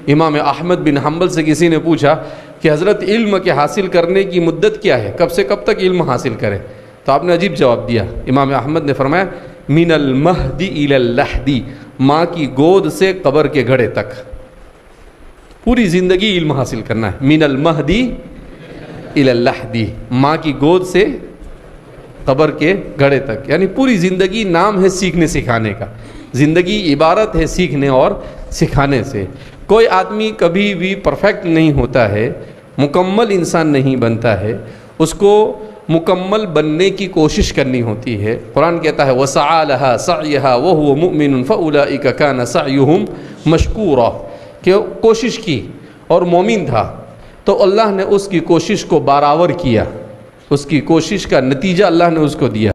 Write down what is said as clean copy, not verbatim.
امام احمد بن حنبل سے کسی نے پوچھا کہ حضرت علم کے حاصل کرنے کی مدت کیا ہے، کب سے کب تک علم حاصل کریں؟ تو آپ نے عجیب جواب دیا۔ امام احمد نے فرمایا من المہد الی اللحد، ماں کی گود سے قبر کے گھڑے تک، پوری زندگی علم حاصل کرنا ہے۔ من المہد الی اللحد، ماں کی گود سے قبر کے گھڑے تک، یعنی پوری زندگی نام ہے سیکھنے سکھانے کا، زندگی عبارت ہے سیکھنے اور سکھانے سے۔ کوئی آدمی کبھی بھی پرفیکٹ نہیں ہوتا ہے، مکمل انسان نہیں بنتا ہے، اس کو مکمل بننے کی کوشش کرنی ہوتی ہے۔ قرآن کہتا ہے وَسَعَى لَهَا سَعْيَهَا وَهُوَ مُؤْمِنٌ فَأُولَئِكَ كَانَ سَعْيُهُمْ مَشْكُورًا، کہ کوشش کی اور مومن تھا تو اللہ نے اس کی کوشش کو برابر کیا، اس کی کوشش کا نتیجہ اللہ نے اس کو دیا۔